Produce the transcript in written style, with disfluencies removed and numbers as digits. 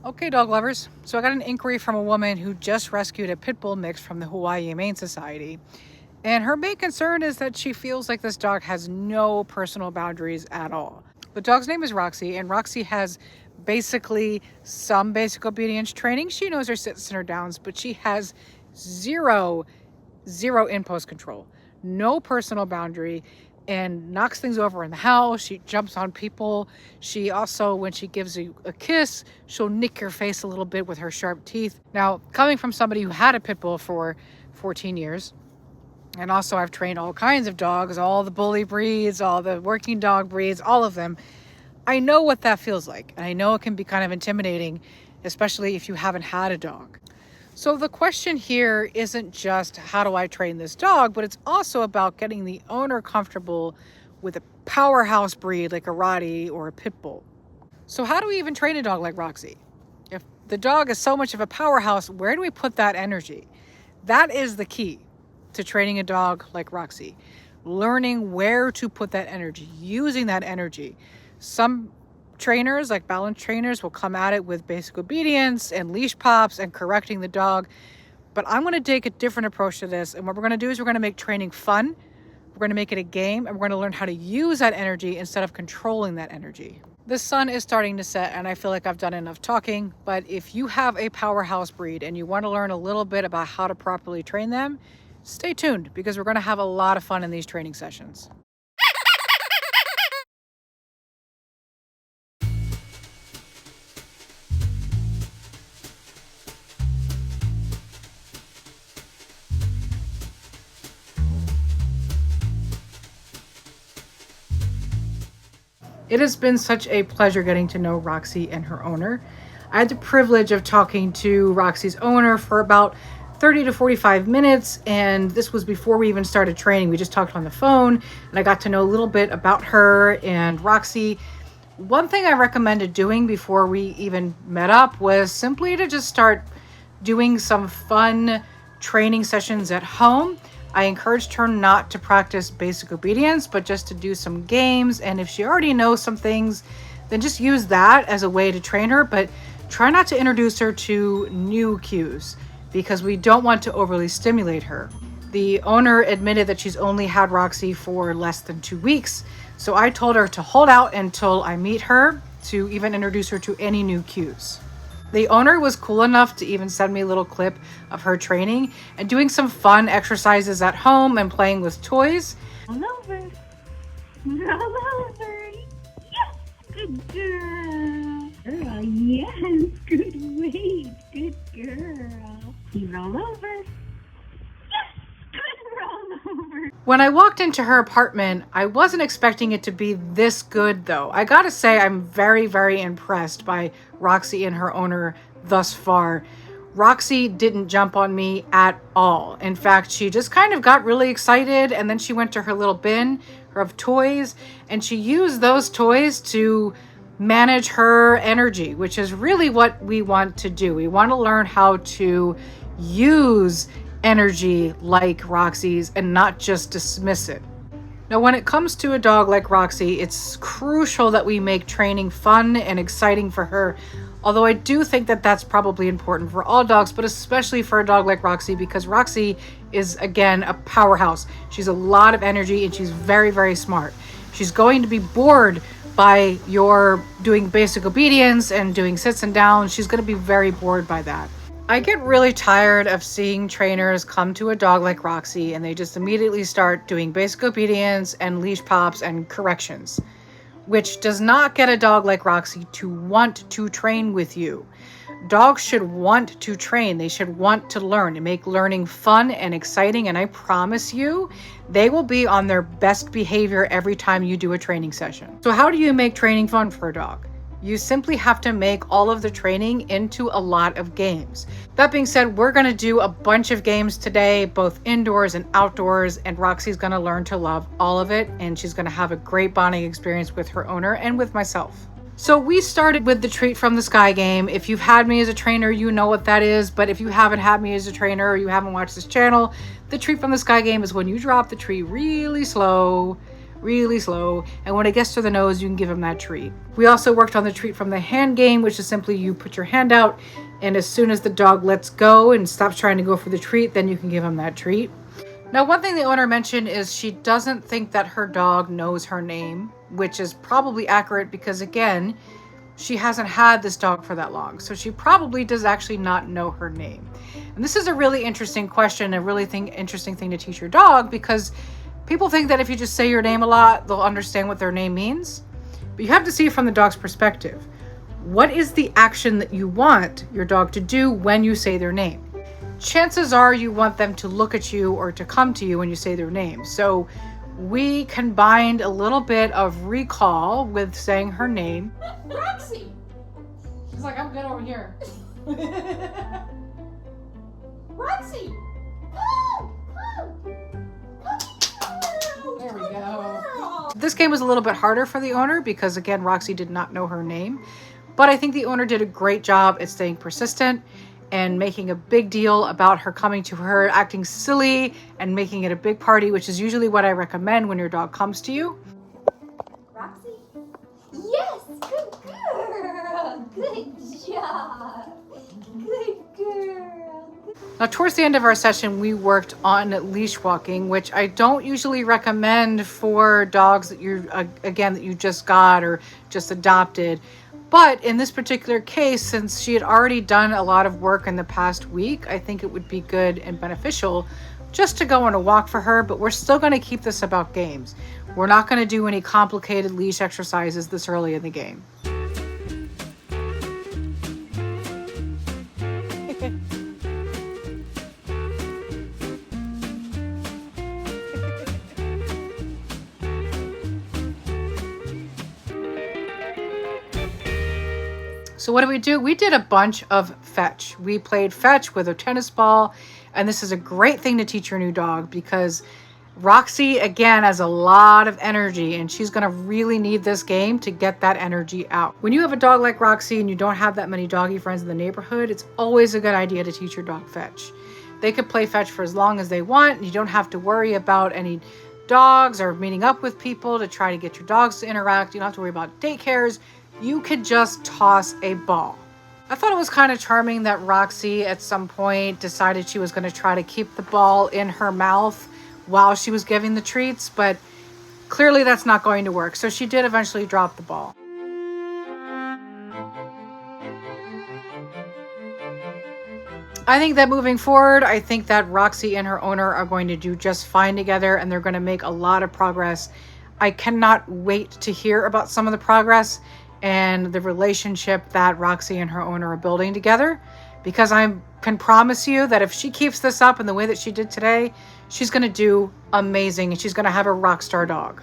Okay, dog lovers. So I got an inquiry from a woman who just rescued a pit bull mix from the Hawaii Humane Society. And her main concern is that she feels like this dog has no personal boundaries at all. The dog's name is Roxy, and Roxy has basically some basic obedience training. She knows her sits and her downs, but she has zero zero impulse control, no personal boundary, and knocks things over in the house. She jumps on people. She also, when she gives you a kiss, she'll nick your face a little bit with her sharp teeth. Now, coming from somebody who had a pit bull for 14 years, and also I've trained all kinds of dogs, all the bully breeds, all the working dog breeds, all of them. I know what that feels like. And I know it can be kind of intimidating, especially if you haven't had a dog. So the question here isn't just how do I train this dog, but it's also about getting the owner comfortable with a powerhouse breed like a Rottie or a Pit Bull. So how do we even train a dog like Roxy? If the dog is so much of a powerhouse, where do we put that energy? That is the key to training a dog like Roxy. Learning where to put that energy, using that energy. Some trainers, like balance trainers, will come at it with basic obedience and leash pops and correcting the dog. But I'm going to take a different approach to this. And what we're going to do is we're going to make training fun. We're going to make it a game, and we're going to learn how to use that energy instead of controlling that energy. The sun is starting to set, and I feel like I've done enough talking. But if you have a powerhouse breed and you want to learn a little bit about how to properly train them, stay tuned, because we're going to have a lot of fun in these training sessions. It has been such a pleasure getting to know Roxy and her owner. I had the privilege of talking to Roxy's owner for about 30 to 45 minutes, and this was before we even started training. We just talked on the phone, and I got to know a little bit about her and Roxy. One thing I recommended doing before we even met up was simply to just start doing some fun training sessions at home. I encouraged her not to practice basic obedience, but just to do some games. And if she already knows some things, then just use that as a way to train her. But try not to introduce her to new cues, because we don't want to overly stimulate her. The owner admitted that she's only had Roxy for less than 2 weeks. So I told her to hold out until I meet her to even introduce her to any new cues. The owner was cool enough to even send me a little clip of her training and doing some fun exercises at home and playing with toys. Roll over. Roll over. Yes, good girl. Girl, yes, good weight. Good girl. You roll over. Yes, good roll over. When I walked into her apartment, I wasn't expecting it to be this good, though. I gotta say, I'm very, very impressed by Roxy and her owner thus far. Roxy didn't jump on me at all. In fact, she just kind of got really excited, and then she went to her little bin of toys, and she used those toys to manage her energy, which is really what we want to do. We want to learn how to use energy like Roxy's and not just dismiss it. Now, when it comes to a dog like Roxy, it's crucial that we make training fun and exciting for her. Although I do think that that's probably important for all dogs, but especially for a dog like Roxy, because Roxy is, again, a powerhouse. She's a lot of energy, and she's very, very smart. She's going to be bored by your doing basic obedience and doing sits and downs. She's going to be very bored by that. I get really tired of seeing trainers come to a dog like Roxy and they just immediately start doing basic obedience and leash pops and corrections, which does not get a dog like Roxy to want to train with you. Dogs should want to train. They should want to learn and make learning fun and exciting. And I promise you, they will be on their best behavior every time you do a training session. So how do you make training fun for a dog? You simply have to make all of the training into a lot of games. That being said, we're going to do a bunch of games today, both indoors and outdoors, and Roxy's going to learn to love all of it, and she's going to have a great bonding experience with her owner and with myself. So we started with the Treat from the Sky game. If you've had me as a trainer, you know what that is, but if you haven't had me as a trainer or you haven't watched this channel, the Treat from the Sky game is when you drop the tree really slow, really slow. And when it gets to the nose, you can give him that treat. We also worked on the treat from the hand game, which is simply you put your hand out, and as soon as the dog lets go and stops trying to go for the treat, then you can give him that treat. Now, one thing the owner mentioned is she doesn't think that her dog knows her name, which is probably accurate because, again, she hasn't had this dog for that long. So she probably does actually not know her name. And this is a really interesting question, a really interesting thing to teach your dog, because people think that if you just say your name a lot, they'll understand what their name means. But you have to see it from the dog's perspective. What is the action that you want your dog to do when you say their name? Chances are you want them to look at you or to come to you when you say their name. So we combined a little bit of recall with saying her name. Roxy! She's like, I'm good over here. Roxy! There we go. This game was a little bit harder for the owner because, again, Roxy did not know her name. But I think the owner did a great job at staying persistent and making a big deal about her coming to her, acting silly, and making it a big party, which is usually what I recommend when your dog comes to you. Roxy? Yes! Good girl! Good job! Good girl! Now, towards the end of our session, we worked on leash walking, which I don't usually recommend for dogs that that you just got or just adopted. But in this particular case, since she had already done a lot of work in the past week, I think it would be good and beneficial just to go on a walk for her. But we're still going to keep this about games. We're not going to do any complicated leash exercises this early in the game. So what did we do? We did a bunch of fetch. We played fetch with a tennis ball, and this is a great thing to teach your new dog because Roxy, again, has a lot of energy, and she's going to really need this game to get that energy out. When you have a dog like Roxy and you don't have that many doggy friends in the neighborhood, it's always a good idea to teach your dog fetch. They could play fetch for as long as they want, and you don't have to worry about any dogs or meeting up with people to try to get your dogs to interact. You don't have to worry about daycares. You could just toss a ball. I thought it was kind of charming that Roxy at some point decided she was going to try to keep the ball in her mouth while she was giving the treats, but clearly that's not going to work. So she did eventually drop the ball. I think that moving forward, I think that Roxy and her owner are going to do just fine together, and they're going to make a lot of progress. I cannot wait to hear about some of the progress and the relationship that Roxy and her owner are building together, because I can promise you that if she keeps this up in the way that she did today, she's going to do amazing and she's going to have a rock star dog.